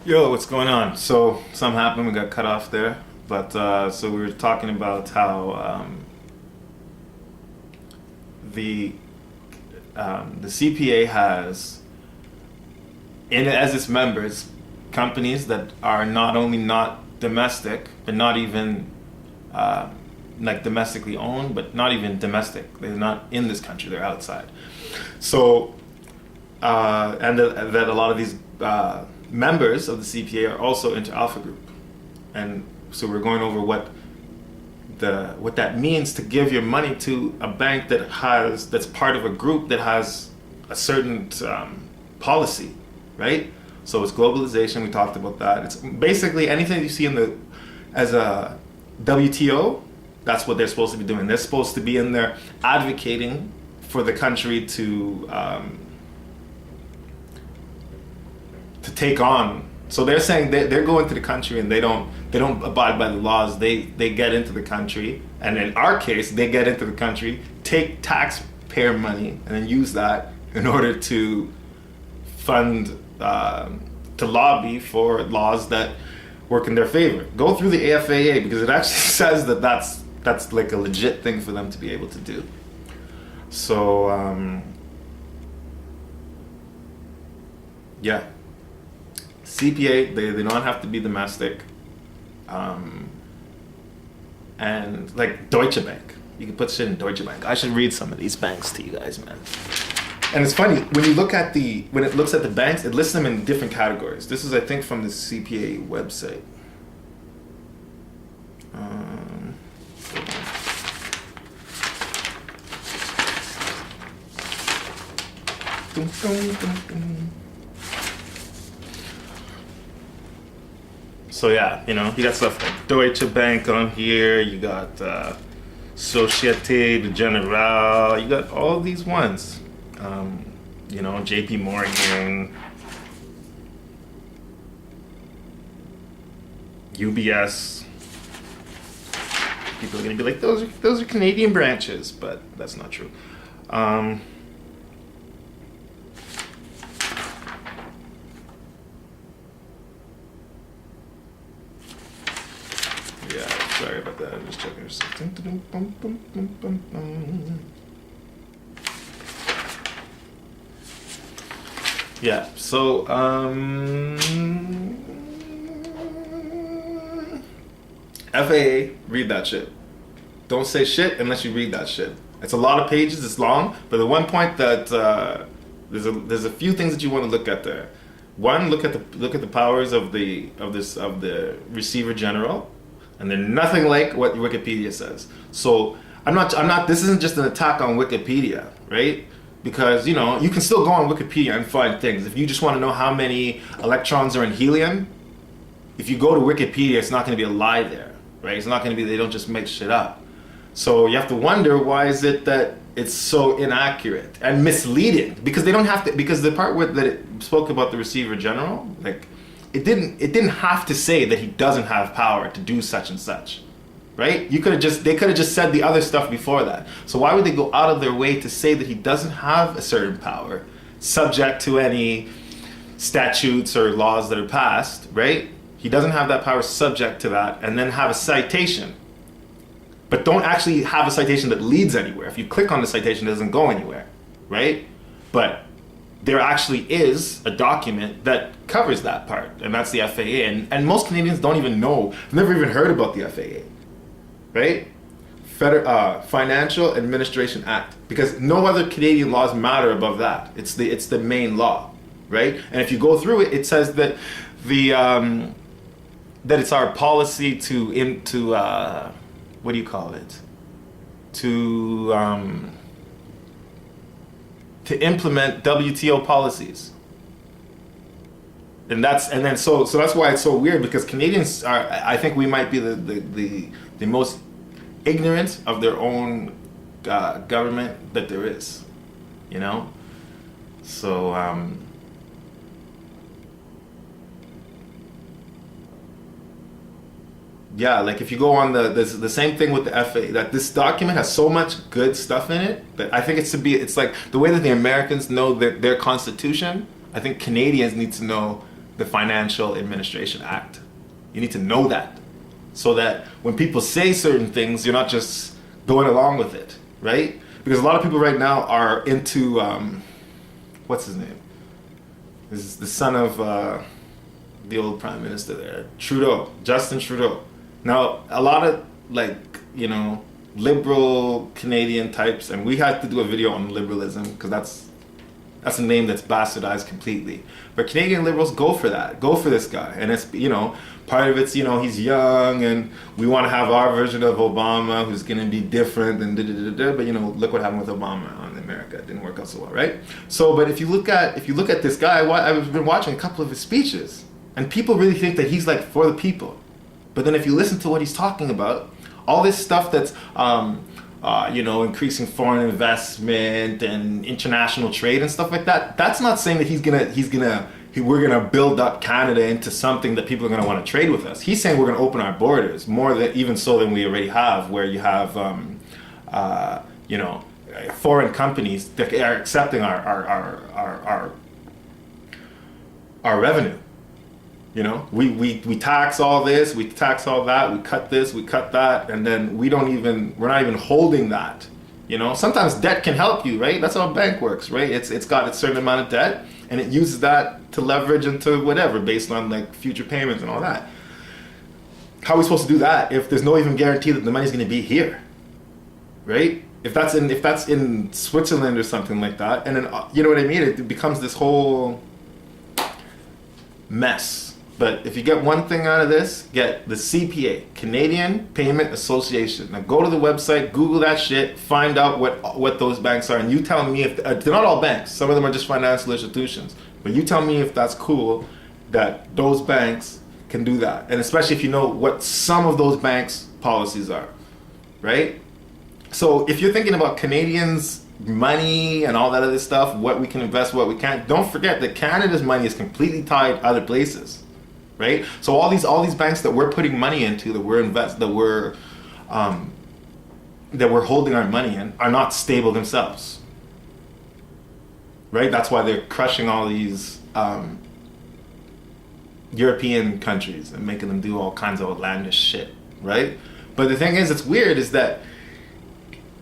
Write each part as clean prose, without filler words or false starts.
Yo, what's going on? So, something happened. We got cut off there. But so we were talking about how the the CPA has in as its members companies that are not only not domestic, but not even uh, like domestically owned, but not even domestic. They're not in this country. They're outside. So that a lot of these members of the CPA are also into Alpha Group, and so we're going over what that means to give your money to a bank that's part of a group that has a certain policy, right? So it's globalization. We talked about that. It's basically anything you see as a WTO. That's what they're supposed to be doing. They're supposed to be in there advocating for the country to take on. So they're saying they're going to the country and they don't abide by the laws. They get into the country, and in our case, they get into the country, take taxpayer money, and then use that in order to fund to lobby for laws that work in their favor. Go through the AFAA because it actually says that's like a legit thing for them to be able to do. So yeah. CPA, they don't have to be domestic. And like Deutsche Bank. You can put shit in Deutsche Bank. I should read some of these banks to you guys, man. And it's funny, when it looks at the banks, it lists them in different categories. This is, I think, from the CPA website. Dum, dum, dum, dum. So yeah, you got stuff like Deutsche Bank on here. You got Societe Generale. You got all these ones. JP Morgan, UBS. People are gonna be like, those are Canadian branches, but that's not true. Sorry about that. I'm just checking something. Yeah. So FAA, read that shit. Don't say shit unless you read that shit. It's a lot of pages. It's long, but the one point that there's a few things that you want to look at there. One, look at the powers of the receiver general. And they're nothing like what Wikipedia says. So I'm not. This isn't just an attack on Wikipedia, right? Because you can still go on Wikipedia and find things. If you just want to know how many electrons are in helium, if you go to Wikipedia, it's not going to be a lie there, right? It's not going to be. They don't just make shit up. So you have to wonder, why is it that it's so inaccurate and misleading? Because they don't have to. Because the part that it spoke about the receiver general, like. It didn't have to say that he doesn't have power to do such and such, right? They could have just said the other stuff before that. So why would they go out of their way to say that he doesn't have a certain power, subject to any statutes or laws that are passed, right? He doesn't have that power subject to that, and then have a citation. But don't actually have a citation that leads anywhere. If you click on the citation, it doesn't go anywhere, right? But there actually is a document that covers that part, and that's the FAA. And most Canadians don't even know, have never even heard about the FAA, right? Financial Administration Act, because no other Canadian laws matter above that. It's the main law, right? And if you go through it, it says that that it's our policy to what do you call it? To implement WTO policies. And so that's why it's so weird, because Canadians I think we might be the most ignorant of their own government that there is, so yeah, like if you go on the same thing with the FA, that this document has so much good stuff in it that I think it's like the way that the Americans know their constitution. I think Canadians need to know the Financial Administration Act. You need to know that, so that when people say certain things, you're not just going along with it, right? Because a lot of people right now are into, what's his name? This is the son of the old prime minister there, Trudeau, Justin Trudeau. Now, a lot of, like, you know, liberal Canadian types, and we had to do a video on liberalism because that's a name that's bastardized completely. But Canadian liberals go for that, go for this guy. And it's, you know, part of it's, you know, he's young and we want to have our version of Obama who's going to be different and but, you know, look what happened with Obama on America. It didn't work out so well, right? So, but if you look at this guy, I've been watching a couple of his speeches, and people really think that he's like for the people. But then if you listen to what he's talking about, all this stuff that's, you know, increasing foreign investment and international trade and stuff like that, that's not saying that we're gonna build up Canada into something that people are gonna want to trade with us. He's saying we're gonna open our borders more than even so than we already have, where you have, you know, foreign companies that are accepting our revenue. You know, we tax all this, we tax all that, we cut this, we cut that, and then we're not even holding that. You know, sometimes debt can help you, right? That's how a bank works, right? It's got a certain amount of debt, and it uses that to leverage into whatever based on like future payments and all that. How are we supposed to do that if there's no even guarantee that the money's going to be here, right? If that's in Switzerland or something like that, and then you know what I mean? It becomes this whole mess. But if you get one thing out of this, get the CPA, Canadian Payment Association. Now go to the website, Google that shit, find out what those banks are, and you tell me if they're not all banks. Some of them are just financial institutions. But you tell me if that's cool that those banks can do that, and especially if you know what some of those banks' policies are, right? So if you're thinking about Canadians' money and all that other stuff, what we can invest, what we can't, don't forget that Canada's money is completely tied other places. Right, so all these banks that we're putting money into, that we're holding our money in, are not stable themselves. Right, that's why they're crushing all these European countries and making them do all kinds of outlandish shit. Right, but the thing is, it's weird, is that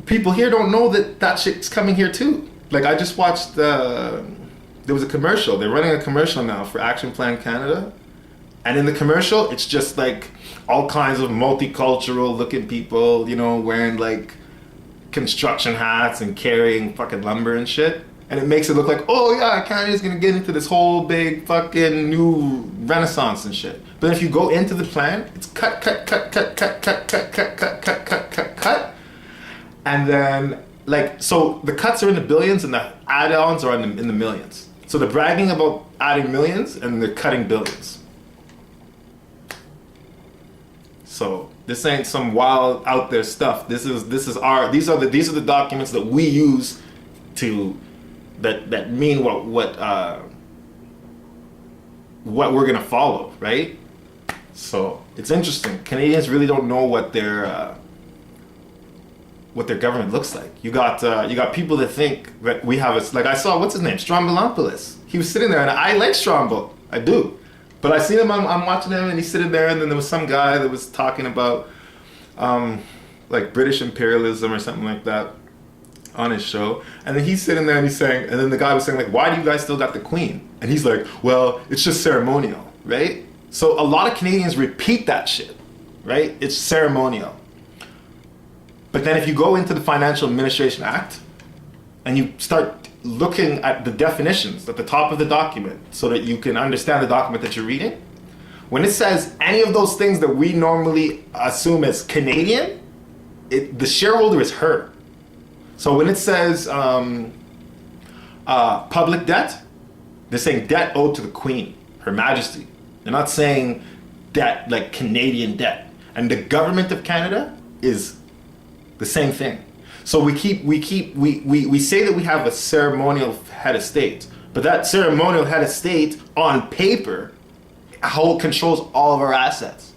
people here don't know that shit's coming here too. Like I just watched, there was a commercial. They're running a commercial now for Action Plan Canada. And in the commercial, it's just like all kinds of multicultural looking people, you know, wearing like construction hats and carrying fucking lumber and shit. And it makes it look like, oh yeah, Canada's gonna get into this whole big fucking new renaissance and shit. But if you go into the plan, it's cut. And then like, so the cuts are in the billions and the add-ons are in the millions. So they're bragging about adding millions and they're cutting billions. So this ain't some wild out there stuff. These are the documents that we use to that mean what we're gonna follow, right? So it's interesting. Canadians really don't know what their government looks like. You got people that think that we have like I saw, what's his name, Strombolopoulos. He was sitting there, and I like Strombo, I do. But I seen him, I'm watching him, and he's sitting there, and then there was some guy that was talking about like British imperialism or something like that on his show. And then he's sitting there and he's saying, and then the guy was saying like, why do you guys still got the Queen? And he's like, well, it's just ceremonial, right? So a lot of Canadians repeat that shit, right? It's ceremonial. But then if you go into the Financial Administration Act and you start looking at the definitions at the top of the document so that you can understand the document that you're reading, when it says any of those things that we normally assume as Canadian, the shareholder is her. So when it says public debt, they're saying debt owed to the Queen, Her Majesty. They're not saying debt like Canadian debt. And the government of Canada is the same thing. So we say that we have a ceremonial head of state, but that ceremonial head of state on paper controls all of our assets.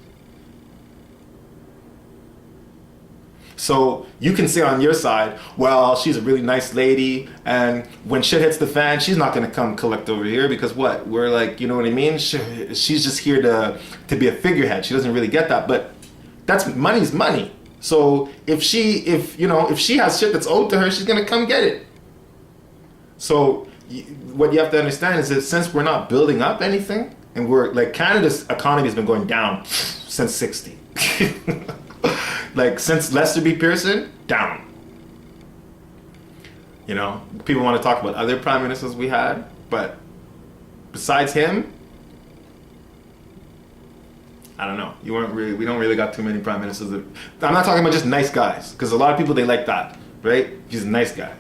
So you can say on your side, well, she's a really nice lady, and when shit hits the fan, she's not gonna come collect over here because what? We're like, you know what I mean? She's just here to be a figurehead. She doesn't really get that, but that's money's money. So if she has shit that's owed to her, she's gonna come get it. So what you have to understand is that since we're not building up anything, and we're like, Canada's economy has been going down since '60. Like since Lester B. Pearson, down. You know, people want to talk about other prime ministers we had, but besides him, I don't know. We don't really got too many prime ministers. I'm not talking about just nice guys, because a lot of people, they like that, right? He's a nice guy.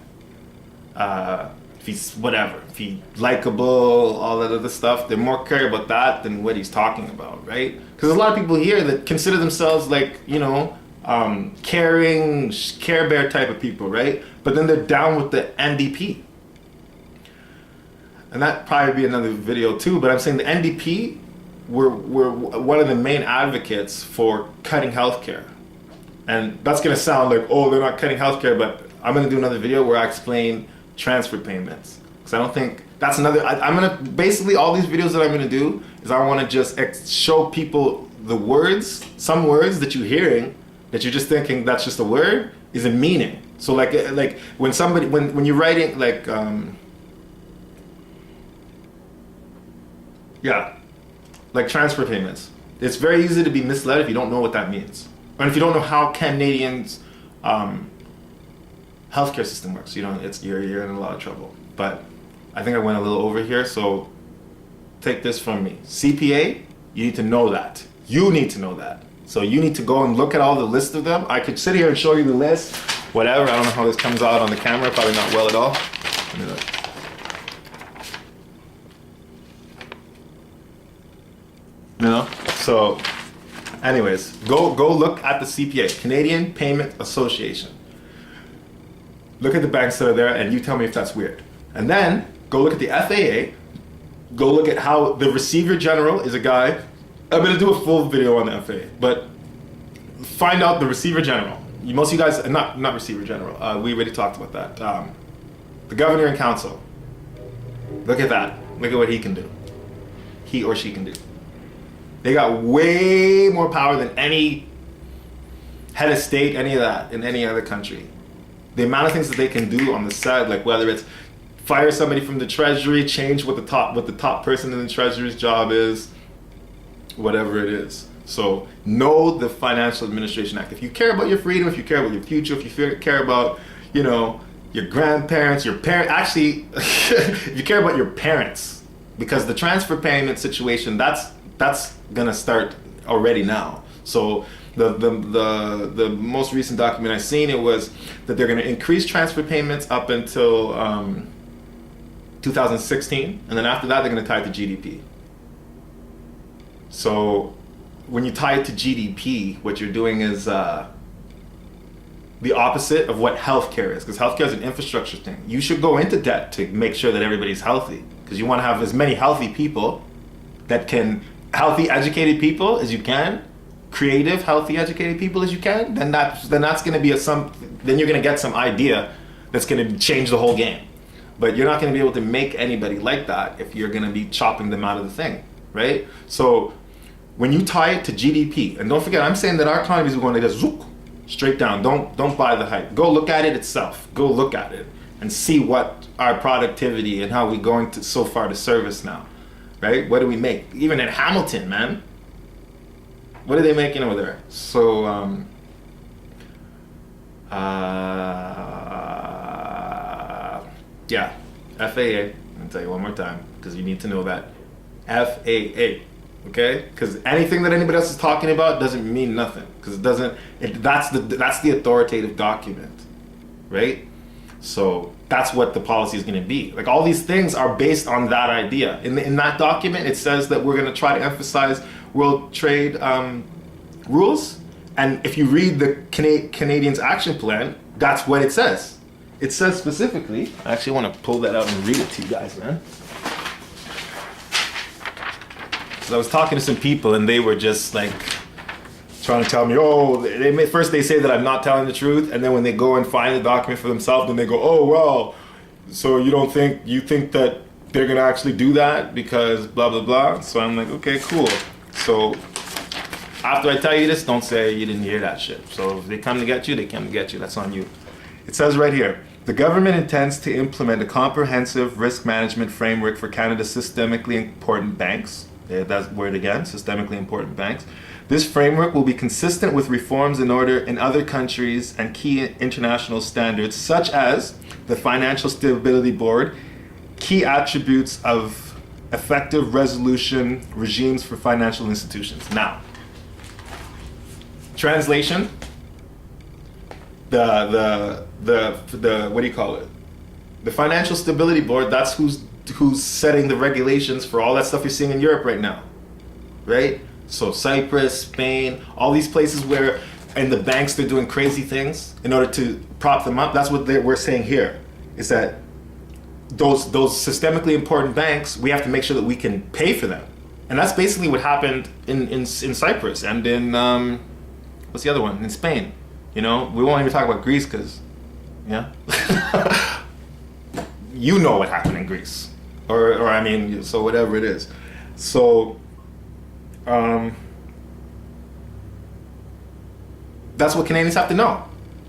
If he's whatever, if he's likable, all that other stuff, they're more care about that than what he's talking about, right? Because there's a lot of people here that consider themselves like, you know, caring, Care Bear type of people, right? But then they're down with the NDP. And that probably be another video too, but I'm saying the NDP were one of the main advocates for cutting healthcare. And that's gonna sound like, oh, they're not cutting healthcare, but I'm gonna do another video where I explain transfer payments. Because I don't think, that's another, I'm gonna, basically all these videos that I'm gonna do is I wanna just show people the words, some words that you're hearing, that you're just thinking that's just a word, is a meaning. So like when somebody, when you're writing like, like transfer payments, it's very easy to be misled if you don't know what that means. And if you don't know how Canadians' healthcare system works, you're in a lot of trouble. But I think I went a little over here, so take this from me. CPA, you need to know that. You need to know that. So you need to go and look at all the list of them. I could sit here and show you the list, whatever. I don't know how this comes out on the camera, probably not well at all. Let me look. You know? So, anyways, go look at the CPA, Canadian Payment Association. Look at the banks that are there, and you tell me if that's weird. And then go look at the FAA. Go look at how the Receiver General is a guy. I'm gonna do a full video on the FAA, but find out the Receiver General. Most of you guys, not Receiver General. We already talked about that. The Governor and Council. Look at that. Look at what he can do. He or she can do. They got way more power than any head of state, any of that, in any other country. The amount of things that they can do on the side, like whether it's fire somebody from the Treasury, change what the top person in the Treasury's job is, whatever it is. So know the Financial Administration Act. If you care about your freedom, if you care about your future, if you care about, you know, your grandparents, your parents, actually, if you care about your parents, because the transfer payment situation, that's gonna start already now. So the most recent document I seen, it was that they're gonna increase transfer payments up until 2016, and then after that they're gonna tie it to GDP. So when you tie it to GDP, what you're doing is the opposite of what healthcare is, because healthcare is an infrastructure thing. You should go into debt to make sure that everybody's healthy, because you want to have as many healthy people healthy, educated people as you can, creative, healthy, educated people as you can. Then that's going to be then you're going to get some idea that's going to change the whole game. But you're not going to be able to make anybody like that if you're going to be chopping them out of the thing, right? So when you tie it to GDP, and don't forget, I'm saying that our economy is going to just zook, straight down. Don't buy the hype. Go look at it itself. Go look at it and see what our productivity and how we're going to so far to service now, right? What do we make? Even in Hamilton, man. What are they making over there? So, yeah, FAA. I'll tell you one more time because you need to know that. FAA. Okay? Because anything that anybody else is talking about doesn't mean nothing. Because that's the authoritative document, right? So that's what the policy is going to be. Like all these things are based on that idea. In that document, it says that we're going to try to emphasize World Trade rules. And if you read the Canadians Action Plan, that's what it says. It says specifically. I actually want to pull that out and read it to you guys, man. So I was talking to some people and they were just like trying to tell me, oh, first they say that I'm not telling the truth, and then when they go and find the document for themselves, then they go, oh, well, so you think that they're gonna actually do that because blah, blah, blah. So I'm like, okay, cool. So after I tell you this, don't say you didn't hear that shit. So if they come to get you, they come to get you. That's on you. It says right here, the government intends to implement a comprehensive risk management framework for Canada's systemically important banks. Yeah, that's word again, systemically important banks. This framework will be consistent with reforms in other countries and key international standards, such as the Financial Stability Board, key attributes of effective resolution regimes for financial institutions. Now, translation, the what do you call it? The Financial Stability Board, that's who's setting the regulations for all that stuff you're seeing in Europe right now, right? So Cyprus, Spain, all these places where in the banks they're doing crazy things in order to prop them up. That's what we're saying here, is that those systemically important banks, we have to make sure that we can pay for them. And that's basically what happened in Cyprus and in, what's the other one? In Spain. You know, we won't even talk about Greece because, yeah. You know what happened in Greece. Or I mean, so whatever it is. So, that's what Canadians have to know.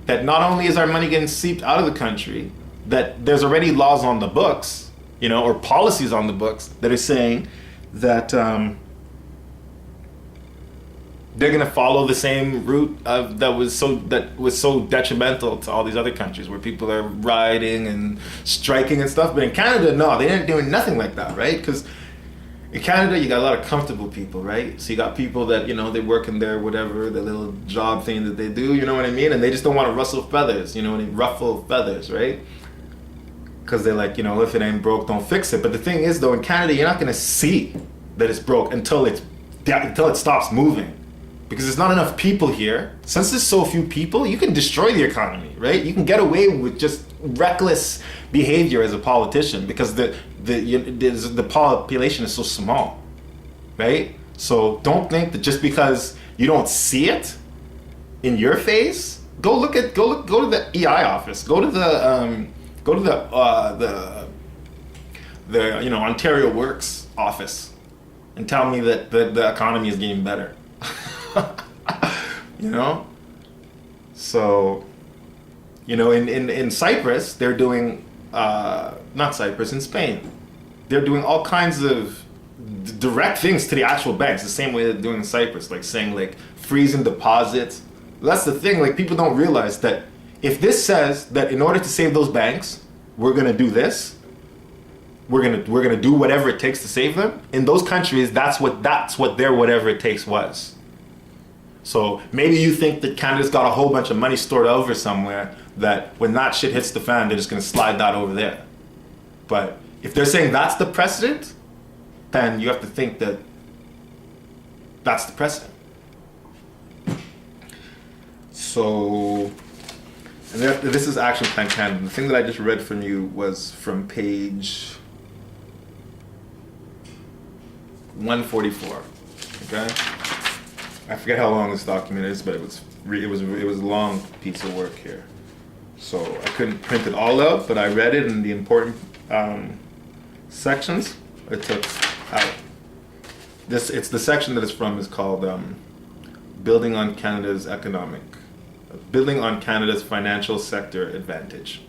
That not only is our money getting seeped out of the country, that there's already laws on the books, you know, or policies on the books that are saying that they're going to follow the same route that was so detrimental to all these other countries where people are rioting and striking and stuff. But in Canada, no, they ain't doing nothing like that, right? Because in Canada, you got a lot of comfortable people, right? So you got people that, you know, they work in their whatever, the little job thing that they do, you know what I mean? And they just don't want to rustle feathers, you know what I mean? Ruffle feathers, right? Because they're like, you know, if it ain't broke, don't fix it. But the thing is, though, in Canada, you're not going to see that it's broke until it stops moving. Because there's not enough people here. Since there's so few people, you can destroy the economy, right? You can get away with just reckless behavior as a politician because the population is so small, right? So don't think that just because you don't see it in your face, go to the EI office, go to the you know, Ontario Works office, and tell me that the economy is getting better. You know, so, you know, in Cyprus, they're doing, not Cyprus, in Spain, they're doing all kinds of direct things to the actual banks, the same way they're doing in Cyprus, like saying like freezing deposits. That's the thing, like people don't realize that if this says that in order to save those banks, we're gonna do this, we're gonna do whatever it takes to save them. In those countries, that's what their whatever it takes was. So maybe you think that Canada's got a whole bunch of money stored over somewhere that when that shit hits the fan, they're just gonna slide that over there. But if they're saying that's the precedent, then you have to think that that's the precedent. So, and this is Action Plan Canada. The thing that I just read from you was from page 144. Okay. I forget how long this document is, but it was a long piece of work here. So I couldn't print it all out, but I read it in the important sections. I took out. It's the section that it's from is called Building on Canada's Financial Sector Advantage.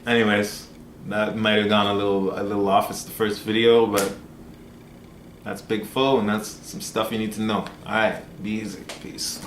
Anyways, that might have gone a little off. It's the first video, but that's Big Foe, and that's some stuff you need to know. All right, be easy. Peace.